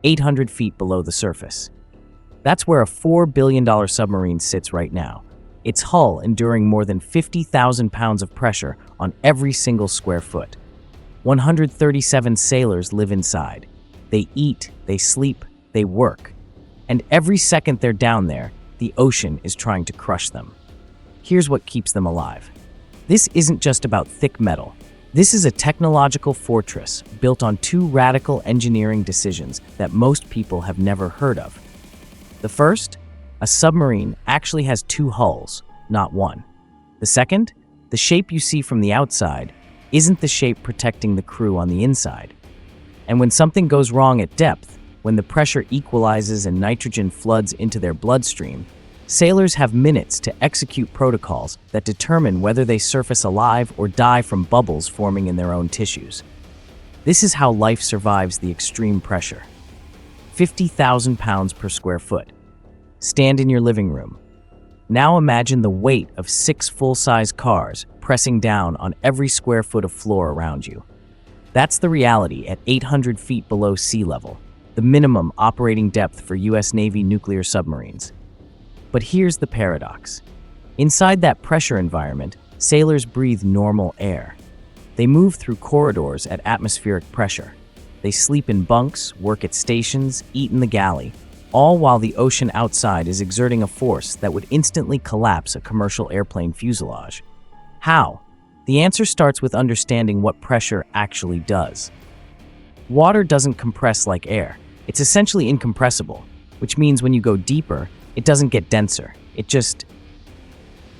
800 feet below the surface. That's where a $4 billion submarine sits right now, its hull enduring more than 50,000 pounds of pressure on every single square foot. 137 sailors live inside. They eat, they sleep, they work. And every second they're down there, the ocean is trying to crush them. Here's what keeps them alive. This isn't just about thick metal. This is a technological fortress built on two radical engineering decisions that most people have never heard of. The first, a submarine actually has two hulls, not one. The second, the shape you see from the outside isn't the shape protecting the crew on the inside. And when something goes wrong at depth, when the pressure equalizes and nitrogen floods into their bloodstream, sailors have minutes to execute protocols that determine whether they surface alive or die from bubbles forming in their own tissues. This is how life survives the extreme pressure. 50,000 pounds per square foot. Stand in your living room. Now imagine the weight of 6 full-size cars pressing down on every square foot of floor around you. That's the reality at 800 feet below sea level, the minimum operating depth for U.S. Navy nuclear submarines. But here's the paradox. Inside that pressure environment, sailors breathe normal air. They move through corridors at atmospheric pressure. They sleep in bunks, work at stations, eat in the galley, all while the ocean outside is exerting a force that would instantly collapse a commercial airplane fuselage. How? The answer starts with understanding what pressure actually does. Water doesn't compress like air. It's essentially incompressible, which means when you go deeper, it doesn't get denser. It just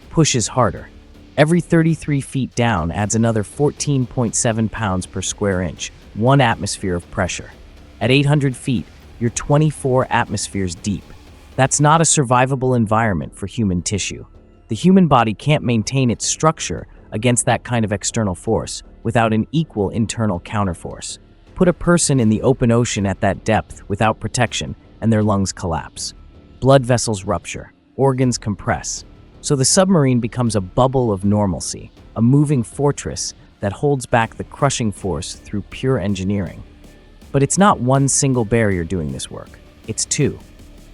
pushes harder. Every 33 feet down adds another 14.7 pounds per square inch, 1 atmosphere of pressure. At 800 feet, you're 24 atmospheres deep. That's not a survivable environment for human tissue. The human body can't maintain its structure against that kind of external force without an equal internal counterforce. Put a person in the open ocean at that depth without protection, and their lungs collapse. Blood vessels rupture, organs compress. So the submarine becomes a bubble of normalcy, a moving fortress that holds back the crushing force through pure engineering. But it's not one single barrier doing this work. It's two.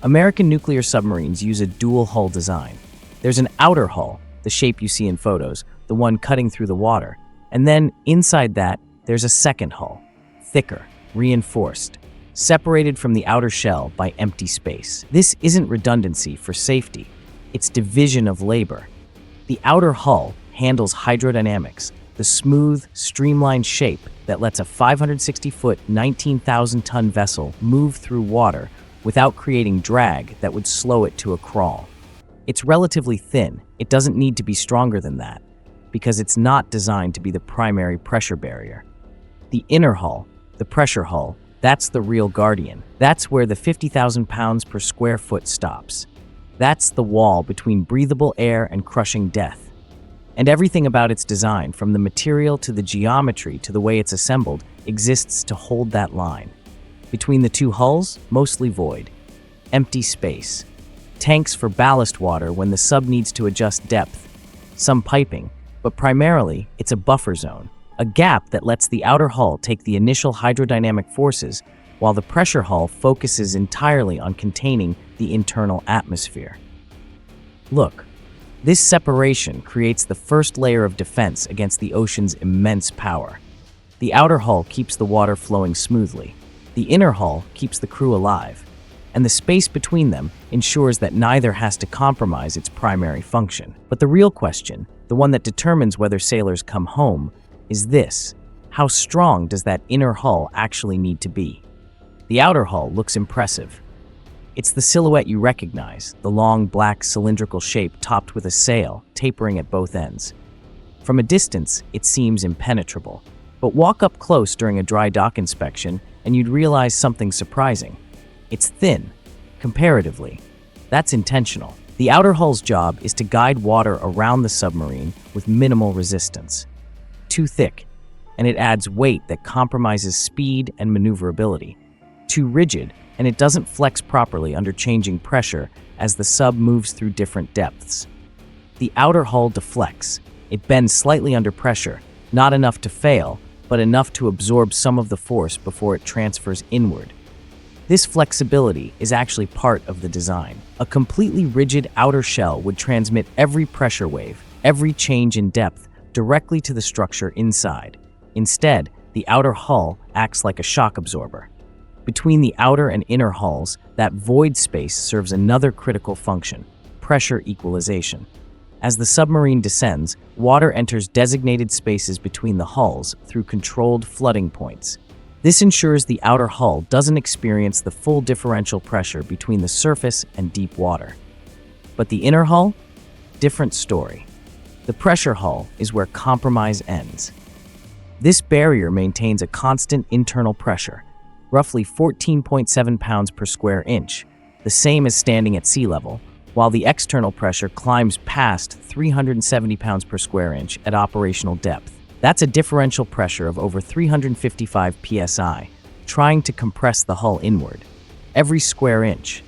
American nuclear submarines use a dual hull design. There's an outer hull, the shape you see in photos, the one cutting through the water. And then inside that, there's a second hull, thicker, reinforced, separated from the outer shell by empty space. This isn't redundancy for safety. It's division of labor. The outer hull handles hydrodynamics, the smooth, streamlined shape that lets a 560-foot, 19,000-ton vessel move through water without creating drag that would slow it to a crawl. It's relatively thin. It doesn't need to be stronger than that, because it's not designed to be the primary pressure barrier. The inner hull, the pressure hull, that's the real guardian. That's where the 50,000 pounds per square foot stops. That's the wall between breathable air and crushing death. And everything about its design, from the material to the geometry to the way it's assembled, exists to hold that line. Between the two hulls, mostly void. Empty space. Tanks for ballast water when the sub needs to adjust depth. Some piping, but primarily it's a buffer zone. A gap that lets the outer hull take the initial hydrodynamic forces, while the pressure hull focuses entirely on containing the internal atmosphere. Look, this separation creates the first layer of defense against the ocean's immense power. The outer hull keeps the water flowing smoothly. The inner hull keeps the crew alive. And the space between them ensures that neither has to compromise its primary function. But the real question, the one that determines whether sailors come home, is this: how strong does that inner hull actually need to be? The outer hull looks impressive. It's the silhouette you recognize, the long black cylindrical shape topped with a sail tapering at both ends. From a distance, it seems impenetrable. But walk up close during a dry dock inspection and you'd realize something surprising. It's thin, comparatively. That's intentional. The outer hull's job is to guide water around the submarine with minimal resistance. Too thick, and it adds weight that compromises speed and maneuverability. Too rigid, and it doesn't flex properly under changing pressure as the sub moves through different depths. The outer hull deflects. It bends slightly under pressure, not enough to fail, but enough to absorb some of the force before it transfers inward. This flexibility is actually part of the design. A completely rigid outer shell would transmit every pressure wave, every change in depth, directly to the structure inside. Instead, the outer hull acts like a shock absorber. Between the outer and inner hulls, that void space serves another critical function: pressure equalization. As the submarine descends, water enters designated spaces between the hulls through controlled flooding points. This ensures the outer hull doesn't experience the full differential pressure between the surface and deep water. But the inner hull? Different story. The pressure hull is where compromise ends. This barrier maintains a constant internal pressure, roughly 14.7 pounds per square inch, the same as standing at sea level, while the external pressure climbs past 370 pounds per square inch at operational depth. That's a differential pressure of over 355 psi, trying to compress the hull inward, every square inch.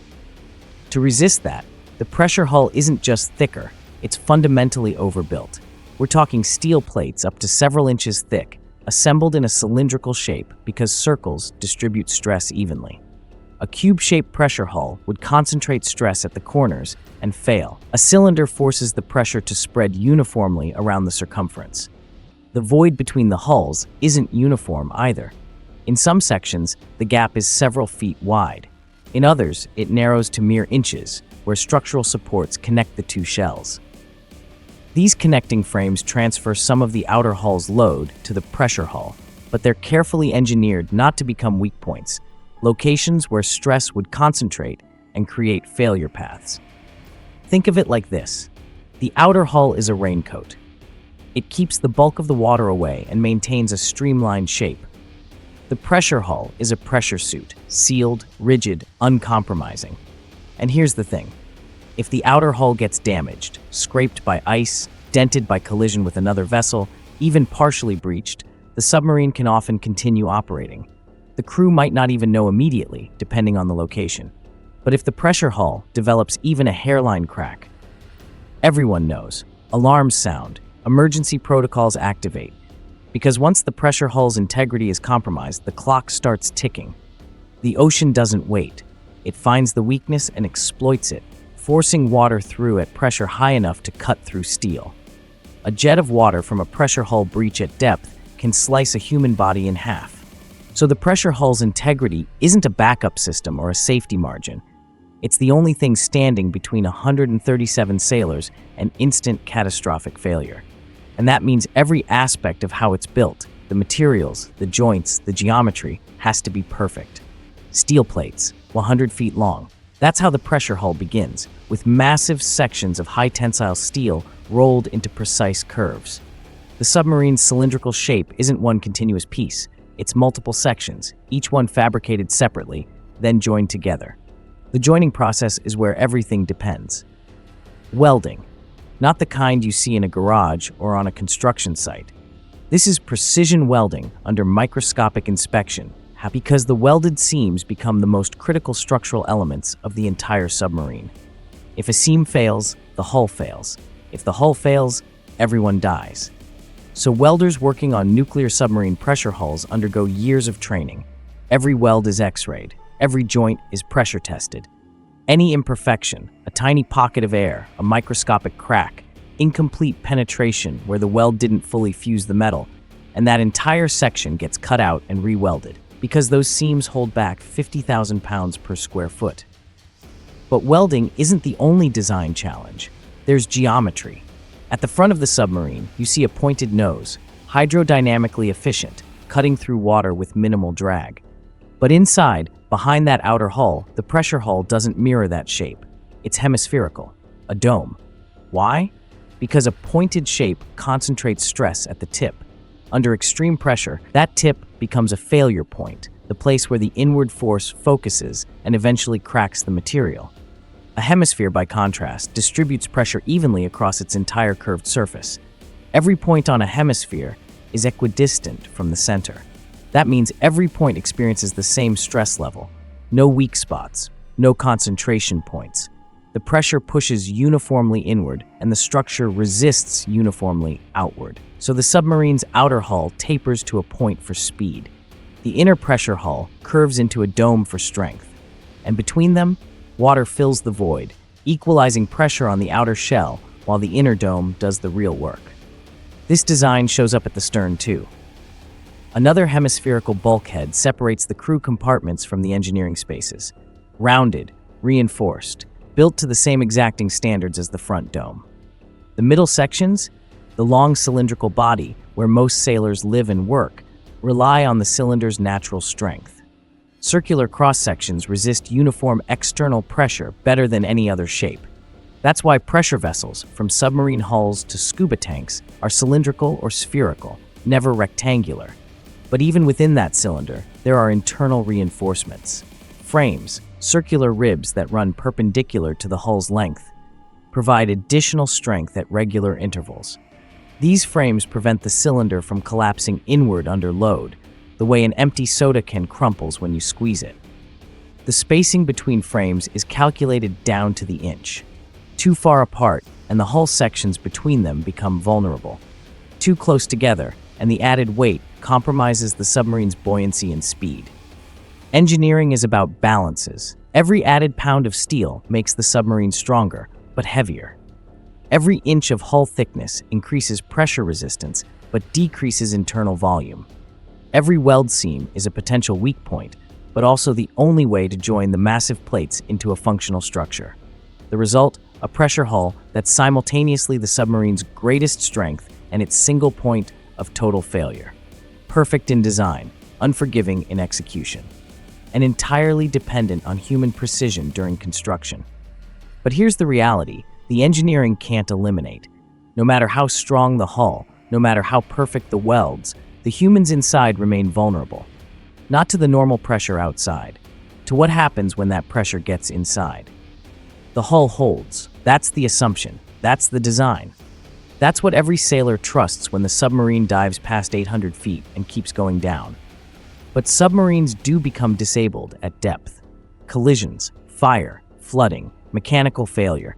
To resist that, the pressure hull isn't just thicker, it's fundamentally overbuilt. We're talking steel plates up to several inches thick, assembled in a cylindrical shape because circles distribute stress evenly. A cube-shaped pressure hull would concentrate stress at the corners and fail. A cylinder forces the pressure to spread uniformly around the circumference. The void between the hulls isn't uniform either. In some sections, the gap is several feet wide. In others, it narrows to mere inches, where structural supports connect the two shells. These connecting frames transfer some of the outer hull's load to the pressure hull, but they're carefully engineered not to become weak points, locations where stress would concentrate and create failure paths. Think of it like this. The outer hull is a raincoat. It keeps the bulk of the water away and maintains a streamlined shape. The pressure hull is a pressure suit, sealed, rigid, uncompromising. And here's the thing. If the outer hull gets damaged, scraped by ice, dented by collision with another vessel, even partially breached, the submarine can often continue operating. The crew might not even know immediately, depending on the location. But if the pressure hull develops even a hairline crack, everyone knows. Alarms sound, emergency protocols activate. Because once the pressure hull's integrity is compromised, the clock starts ticking. The ocean doesn't wait. It finds the weakness and exploits it, forcing water through at pressure high enough to cut through steel. A jet of water from a pressure hull breach at depth can slice a human body in half. So the pressure hull's integrity isn't a backup system or a safety margin. It's the only thing standing between 137 sailors and instant catastrophic failure. And that means every aspect of how it's built, the materials, the joints, the geometry, has to be perfect. Steel plates, 100 feet long. That's how the pressure hull begins, with massive sections of high-tensile steel rolled into precise curves. The submarine's cylindrical shape isn't one continuous piece. It's multiple sections, each one fabricated separately, then joined together. The joining process is where everything depends. Welding. Not the kind you see in a garage or on a construction site. This is precision welding under microscopic inspection, because the welded seams become the most critical structural elements of the entire submarine. If a seam fails, the hull fails. If the hull fails, everyone dies. So welders working on nuclear submarine pressure hulls undergo years of training. Every weld is X-rayed. Every joint is pressure tested. Any imperfection, a tiny pocket of air, a microscopic crack, incomplete penetration where the weld didn't fully fuse the metal, and that entire section gets cut out and re-welded, because those seams hold back 50,000 pounds per square foot. But welding isn't the only design challenge. There's geometry. At the front of the submarine, you see a pointed nose, hydrodynamically efficient, cutting through water with minimal drag. But inside, behind that outer hull, the pressure hull doesn't mirror that shape. It's hemispherical, a dome. Why? Because a pointed shape concentrates stress at the tip. Under extreme pressure, that tip becomes a failure point, the place where the inward force focuses and eventually cracks the material. A hemisphere, by contrast, distributes pressure evenly across its entire curved surface. Every point on a hemisphere is equidistant from the center. That means every point experiences the same stress level. No weak spots, no concentration points. The pressure pushes uniformly inward, and the structure resists uniformly outward. So the submarine's outer hull tapers to a point for speed. The inner pressure hull curves into a dome for strength. and between them, water fills the void, equalizing pressure on the outer shell while the inner dome does the real work. This design shows up at the stern too. Another hemispherical bulkhead separates the crew compartments from the engineering spaces. Rounded, reinforced, built to the same exacting standards as the front dome. The middle sections, the long cylindrical body where most sailors live and work, rely on the cylinder's natural strength. Circular cross-sections resist uniform external pressure better than any other shape. That's why pressure vessels, from submarine hulls to scuba tanks, are cylindrical or spherical, never rectangular. But even within that cylinder, there are internal reinforcements. Frames, circular ribs that run perpendicular to the hull's length, provide additional strength at regular intervals. These frames prevent the cylinder from collapsing inward under load, the way an empty soda can crumples when you squeeze it. The spacing between frames is calculated down to the inch. Too far apart, and the hull sections between them become vulnerable. Too close together, and the added weight compromises the submarine's buoyancy and speed. Engineering is about balances. Every added pound of steel makes the submarine stronger, but heavier. Every inch of hull thickness increases pressure resistance, but decreases internal volume. Every weld seam is a potential weak point, but also the only way to join the massive plates into a functional structure. The result, a pressure hull that's simultaneously the submarine's greatest strength and its single point of total failure. Perfect in design, unforgiving in execution, and entirely dependent on human precision during construction. But here's the reality: the engineering can't eliminate. No matter how strong the hull, no matter how perfect the welds, the humans inside remain vulnerable. Not to the normal pressure outside, to what happens when that pressure gets inside. The hull holds. That's the assumption. That's the design. That's what every sailor trusts when the submarine dives past 800 feet and keeps going down. But submarines do become disabled at depth. Collisions, fire, flooding, mechanical failure.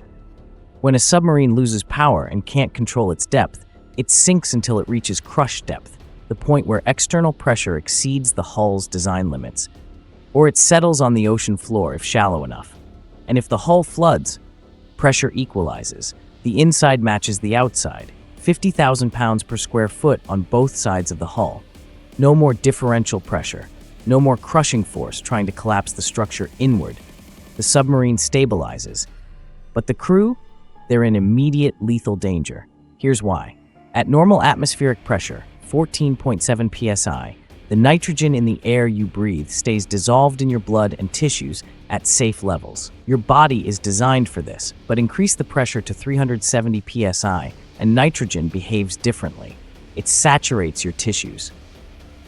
When a submarine loses power and can't control its depth, it sinks until it reaches crush depth, the point where external pressure exceeds the hull's design limits. Or it settles on the ocean floor if shallow enough. And if the hull floods, pressure equalizes. The inside matches the outside, 50,000 pounds per square foot on both sides of the hull. No more differential pressure, no more crushing force trying to collapse the structure inward. The submarine stabilizes. But the crew? They're in immediate lethal danger. Here's why. At normal atmospheric pressure, 14.7 psi, the nitrogen in the air you breathe stays dissolved in your blood and tissues at safe levels. Your body is designed for this, but increase the pressure to 370 psi, and nitrogen behaves differently. It saturates your tissues.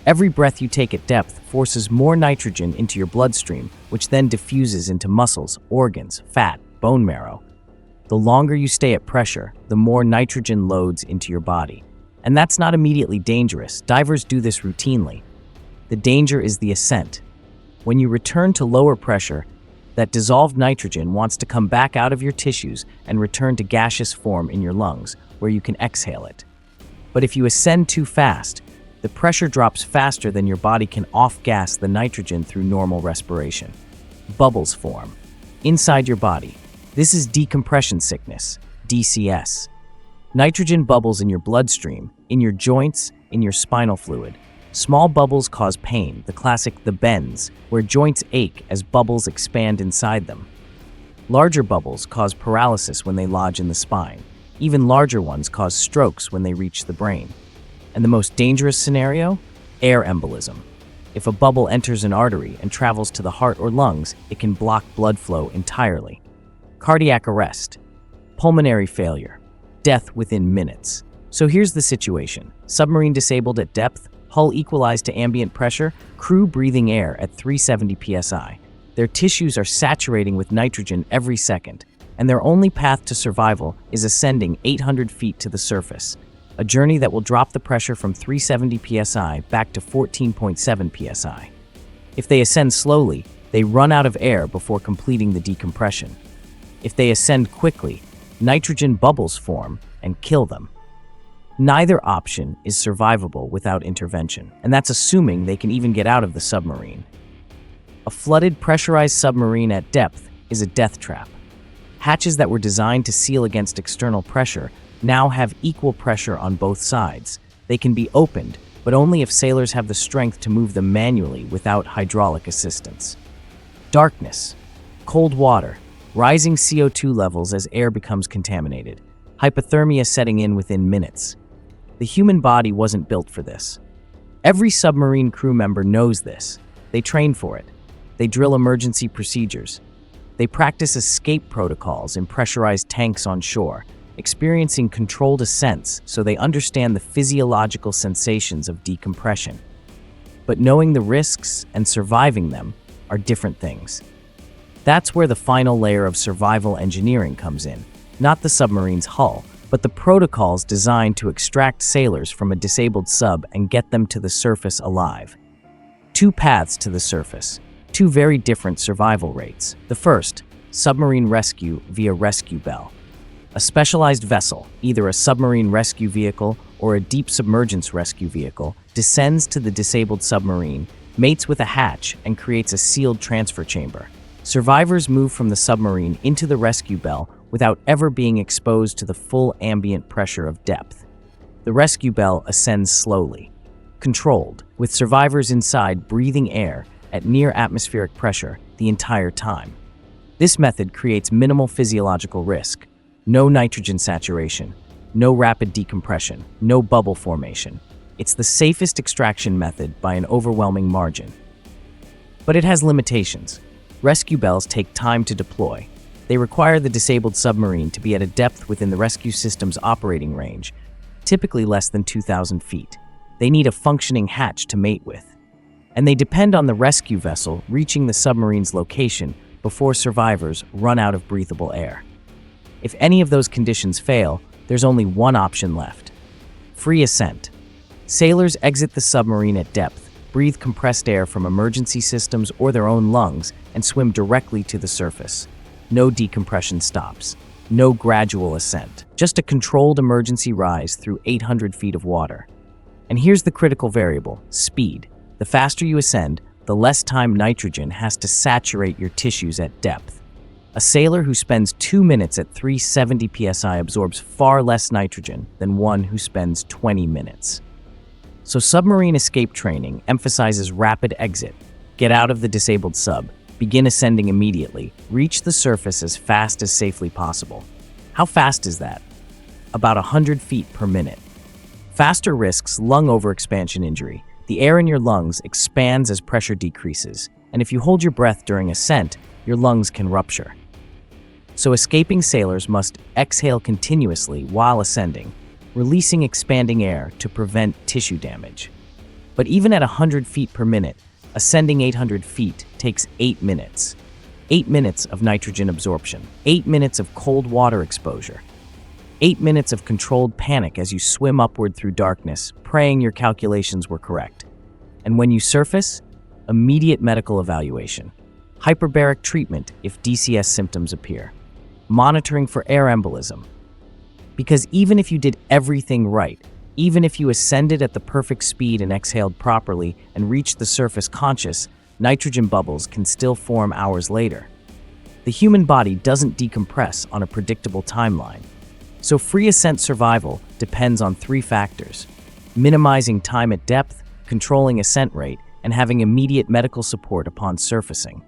Every breath you take at depth forces more nitrogen into your bloodstream, which then diffuses into muscles, organs, fat, bone marrow. The longer you stay at pressure, the more nitrogen loads into your body. And that's not immediately dangerous. Divers do this routinely. The danger is the ascent. When you return to lower pressure, that dissolved nitrogen wants to come back out of your tissues and return to gaseous form in your lungs, where you can exhale it. But if you ascend too fast, the pressure drops faster than your body can off-gas the nitrogen through normal respiration. Bubbles form inside your body. This is decompression sickness, DCS. Nitrogen bubbles in your bloodstream, in your joints, in your spinal fluid. Small bubbles cause pain, the classic the bends, where joints ache as bubbles expand inside them. Larger bubbles cause paralysis when they lodge in the spine. Even larger ones cause strokes when they reach the brain. And the most dangerous scenario? Air embolism. If a bubble enters an artery and travels to the heart or lungs, it can block blood flow entirely. Cardiac arrest, pulmonary failure, death within minutes. So here's the situation. Submarine disabled at depth, hull equalized to ambient pressure, crew breathing air at 370 psi. Their tissues are saturating with nitrogen every second, and their only path to survival is ascending 800 feet to the surface, a journey that will drop the pressure from 370 psi back to 14.7 psi. If they ascend slowly, they run out of air before completing the decompression. If they ascend quickly, nitrogen bubbles form and kill them. Neither option is survivable without intervention, and that's assuming they can even get out of the submarine. A flooded, pressurized submarine at depth is a death trap. Hatches that were designed to seal against external pressure now have equal pressure on both sides. They can be opened, but only if sailors have the strength to move them manually without hydraulic assistance. Darkness, cold water, rising CO2 levels as air becomes contaminated, hypothermia setting in within minutes. The human body wasn't built for this. Every submarine crew member knows this. They train for it. They drill emergency procedures. They practice escape protocols in pressurized tanks on shore, experiencing controlled ascents so they understand the physiological sensations of decompression. But knowing the risks and surviving them are different things. That's where the final layer of survival engineering comes in, not the submarine's hull, but the protocols designed to extract sailors from a disabled sub and get them to the surface alive. Two paths to the surface, two very different survival rates. The first, submarine rescue via rescue bell. A specialized vessel, either a submarine rescue vehicle or a deep submergence rescue vehicle, descends to the disabled submarine, mates with a hatch, and creates a sealed transfer chamber. Survivors move from the submarine into the rescue bell without ever being exposed to the full ambient pressure of depth. The rescue bell ascends slowly, controlled, with survivors inside breathing air at near atmospheric pressure the entire time. This method creates minimal physiological risk. No nitrogen saturation, no rapid decompression, no bubble formation. It's the safest extraction method by an overwhelming margin. But it has limitations. Rescue bells take time to deploy. They require the disabled submarine to be at a depth within the rescue system's operating range, typically less than 2,000 feet. They need a functioning hatch to mate with. And they depend on the rescue vessel reaching the submarine's location before survivors run out of breathable air. If any of those conditions fail, there's only one option left: free ascent. Sailors exit the submarine at depth, breathe compressed air from emergency systems or their own lungs, and swim directly to the surface. No decompression stops, no gradual ascent, just a controlled emergency rise through 800 feet of water. And here's the critical variable: speed. The faster you ascend, the less time nitrogen has to saturate your tissues at depth. A sailor who spends 2 minutes at 370 psi absorbs far less nitrogen than one who spends 20 minutes. So submarine escape training emphasizes rapid exit. Get out of the disabled sub, begin ascending immediately, reach the surface as fast as safely possible. How fast is that? About 100 feet per minute. Faster risks lung overexpansion injury. The air in your lungs expands as pressure decreases, and if you hold your breath during ascent, your lungs can rupture. So escaping sailors must exhale continuously while ascending, releasing expanding air to prevent tissue damage. But even at 100 feet per minute, ascending 800 feet takes 8 minutes. 8 minutes of nitrogen absorption, 8 minutes of cold water exposure, 8 minutes of controlled panic as you swim upward through darkness, praying your calculations were correct. And when you surface, immediate medical evaluation, hyperbaric treatment if DCS symptoms appear, monitoring for air embolism. Because even if you did everything right, even if you ascended at the perfect speed and exhaled properly and reached the surface conscious, nitrogen bubbles can still form hours later. The human body doesn't decompress on a predictable timeline. So free ascent survival depends on 3 factors: minimizing time at depth, controlling ascent rate, and having immediate medical support upon surfacing.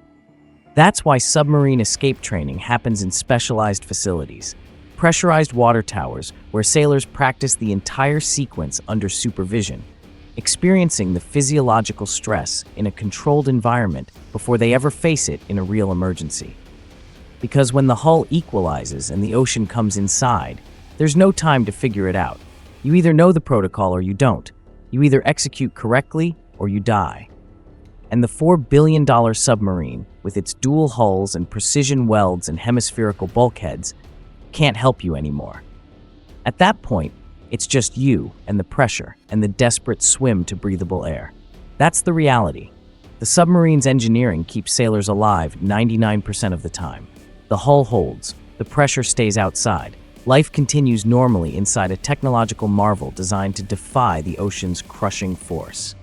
That's why submarine escape training happens in specialized facilities, pressurized water towers where sailors practice the entire sequence under supervision, experiencing the physiological stress in a controlled environment before they ever face it in a real emergency. Because when the hull equalizes and the ocean comes inside, there's no time to figure it out. You either know the protocol or you don't. You either execute correctly or you die. And the $4 billion submarine, with its dual hulls and precision welds and hemispherical bulkheads, can't help you anymore. At that point, it's just you and the pressure and the desperate swim to breathable air. That's the reality. The submarine's engineering keeps sailors alive 99% of the time. The hull holds, the pressure stays outside. Life continues normally inside a technological marvel designed to defy the ocean's crushing force.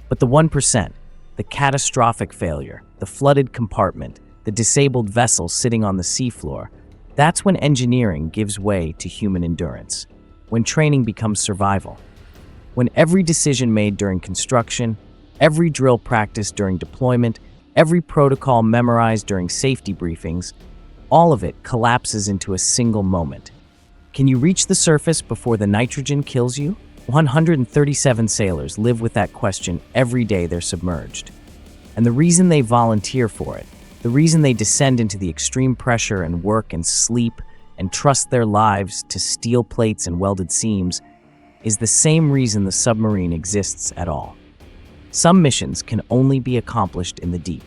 But the 1%, the catastrophic failure, the flooded compartment, the disabled vessel sitting on the seafloor. That's when engineering gives way to human endurance, when training becomes survival, when every decision made during construction, every drill practice during deployment, every protocol memorized during safety briefings, all of it collapses into a single moment. Can you reach the surface before the nitrogen kills you? 137 sailors live with that question every day they're submerged. And the reason they volunteer for it, the reason they descend into the extreme pressure and work and sleep and trust their lives to steel plates and welded seams, is the same reason the submarine exists at all. Some missions can only be accomplished in the deep.